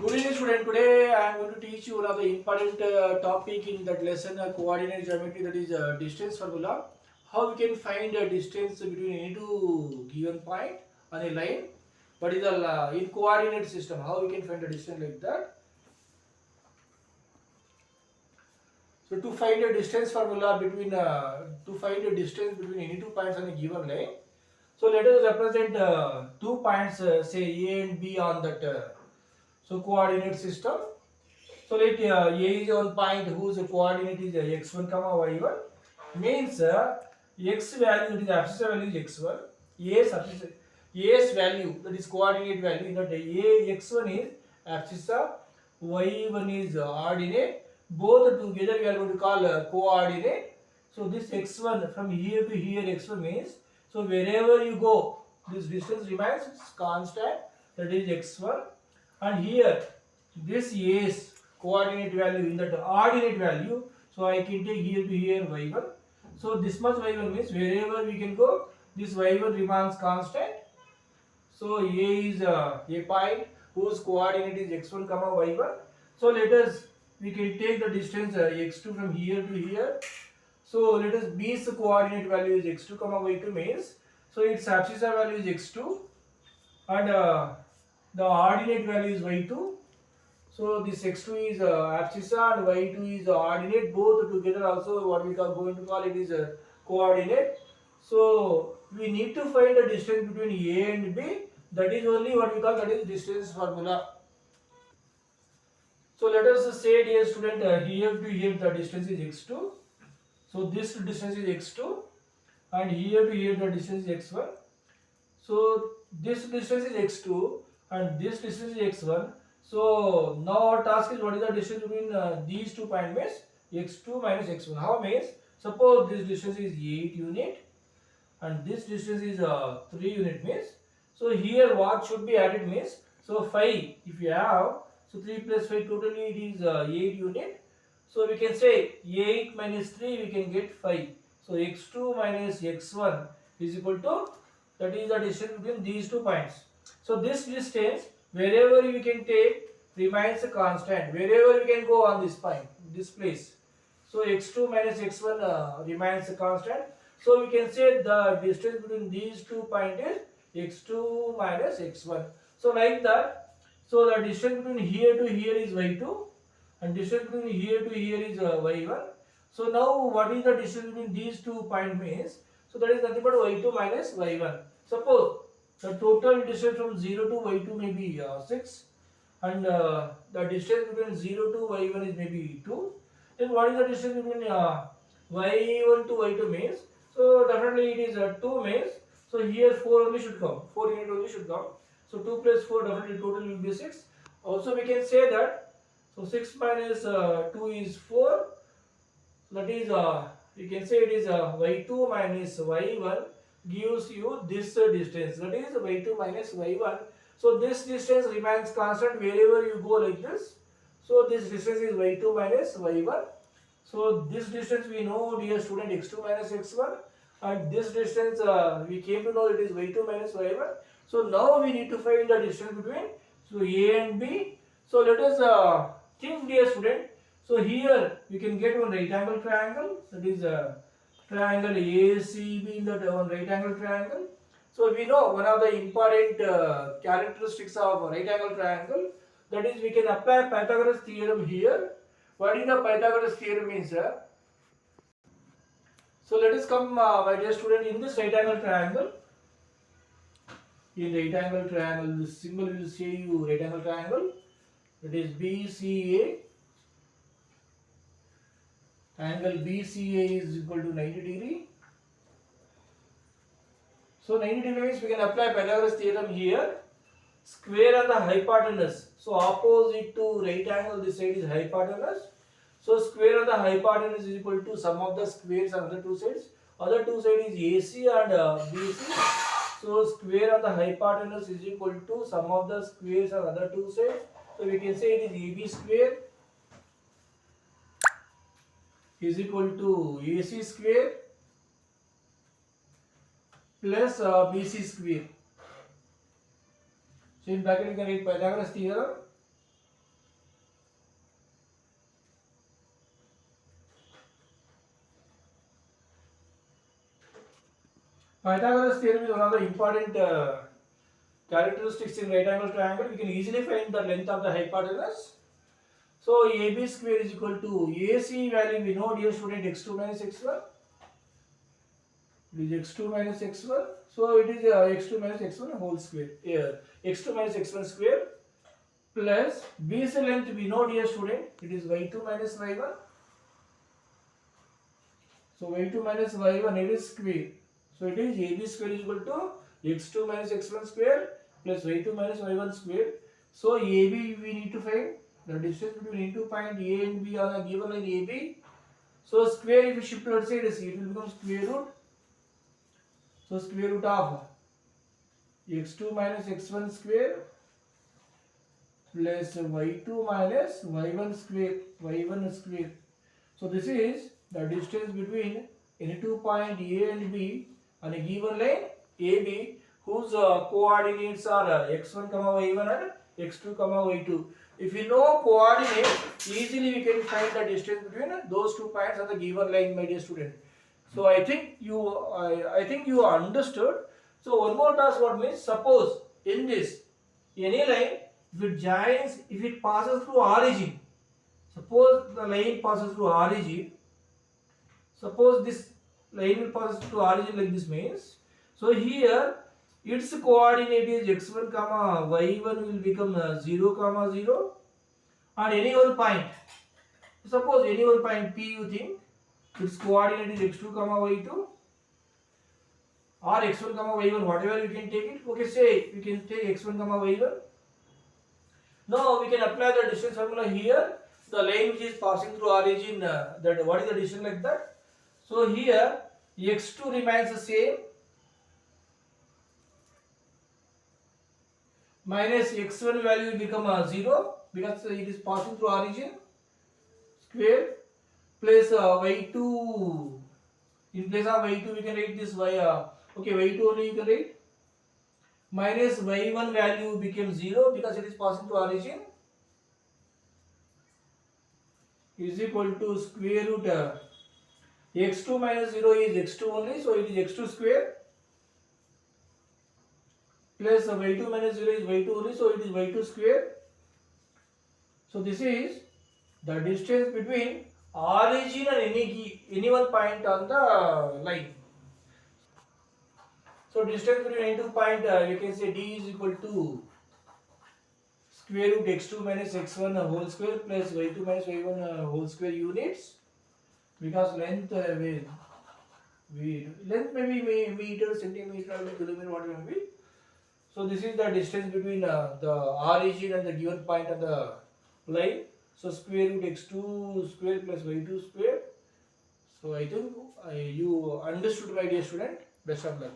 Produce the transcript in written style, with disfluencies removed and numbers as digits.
Good evening, student. Today I am going to teach you one of the important topic in that lesson, coordinate geometry, that is distance formula. How we can find a distance between any two given point on a line, but is in coordinate system. How we can find a distance like that? So to find a distance formula between to find a distance between any two points on a given line. So let us represent two points, say A and B on that coordinate system. So let A is one point whose coordinate is x1 comma y1 means x value, that is abscissa value is x1. A's value, that is coordinate value, in that A x1 is abscissa, y1 is ordinate. Both together we are going to call coordinate. So this x1 from here to here x1 means, so wherever you go this distance remains constant, that is x1. And here this A's coordinate value in that ordinate value, so I can take here to here y1. So this much y1 means wherever we can go this y1 remains constant. So A is a point whose coordinate is x1 comma y1. So let us, we can take the distance x2 from here to here. So let us, B's coordinate value is x2 comma y2 means, so its abscissa value is x2 and the ordinate value is y2. So this x2 is abscissa and y2 is ordinate. Both together also what we are going to call it is a coordinate. So we need to find the distance between A and B. That is only what we call, that is distance formula. So let us say, dear student, here to here the distance is x2. So this distance is x2 and here to here the distance is x1. So this distance is x2 and this distance is x1. So now our task is, what is the distance between these two points means x2 minus x1. How means, suppose this distance is 8 unit and this distance is 3 unit means, so here what should be added means, so 5 if you have, so 3 plus 5 totally it is 8 unit. So we can say 8 minus 3 we can get 5. So x2 minus x1 is equal to, that is the distance between these two points. So this distance wherever we can take remains a constant, wherever we can go on this point, this place. So x2 minus x1 remains a constant. So we can say the distance between these two points is x2 minus x1. So like that, so the distance between here to here is y2 and distance between here to here is y1. So now what is the distance between these two points means, so that is nothing but y2 minus y1. Suppose the total distance from 0 to y2 may be 6 and the distance between 0 to y1 is maybe 2. Then what is the distance between y1 to y2 means, so definitely it is 2 means, so here 4 only should come, 4 unit only should come. So 2 plus 4 definitely total will be 6. Also we can say that, so 6 minus 2 is 4. That is, you can say it is y2 minus y1 gives you this distance. That is y2 minus y1. So this distance remains constant wherever you go like this. So this distance is y2 minus y1. So this distance we know, dear student, x2 minus x1. And this distance we came to know it is y2 minus y1. So now we need to find the distance between, so A and B. So let us think, dear student. So here we can get one right angle triangle, that is triangle ACB in that one right angle triangle. So we know one of the important characteristics of a right angle triangle, that is we can apply Pythagoras theorem here. What is the Pythagoras theorem means? So let us come, my dear student, in this right angle triangle. In right angle triangle, this symbol will say you right angle triangle. That is BCA. Angle BCA is equal to 90 degree. So 90 degree means we can apply Pythagoras theorem here. Square on the hypotenuse. So opposite to right angle, this side is hypotenuse. So square on the hypotenuse is equal to sum of the squares on other two sides. Other two sides is AC and BC. So square on the hypotenuse is equal to sum of the squares on other two sides. So we can say it is AB square is equal to AC square plus BC square. So in bracket you can write Pythagoras theorem. Pythagoras theorem is one of the important characteristics in right angle triangle. We can easily find the length of the hypotenuse. So AB square is equal to AC value we know, dear student, x2 minus x1. It is x2 minus x1. So it is x2 minus x1 whole square. X2 minus x1 square plus BC length we know, dear student, it is y2 minus y1. So y2 minus y1 it is square. So it is AB square is equal to x2 minus x1 square plus y2 minus y1 square. So AB we need to find the distance between two point A and B on a given line AB. So square if you shift to outside, it will become square root. So square root of x2 minus x1 square plus y2 minus y1 square. So this is the distance between any 2 point A and B on a given line AB whose coordinates are x1 comma y1 and x2 comma y2. If you know coordinates, easily we can find the distance between those 2 points on the given line, my dear student. So I think you understood. So one more task what means, suppose in this any line, if it passes through origin, suppose the line passes through origin, suppose this line will pass through origin like this means, so here its coordinate is x1 comma y1 will become 0 comma 0, and any one point, suppose any one point P you think its coordinate is x2 comma y2 or x1 comma y1, whatever you can take it. Okay, say you can take x1 comma y1. Now we can apply the distance formula here. The line which is passing through origin, that what is the distance like that? So here x2 remains the same minus x1 value will become 0 because it is passing through origin square plus y2, in place of y2 we can write this y, okay, y2 only you can write, minus y1 value became 0 because it is passing through origin is equal to square root x2 minus 0 is x2 only, so it is x2 square plus y2 minus 0 is y2 only, so it is y2 square. So this is the distance between origin and any one point on the line. So distance between any two point, you can say d is equal to square root x2 minus x1 whole square plus y2 minus y1 whole square units, because length length may be meter, centimeter, kilometer, whatever may be. So this is the distance between the origin and the given point on the line. So square root x2 square plus y2 square. So I think you understood, my dear student. Best of luck.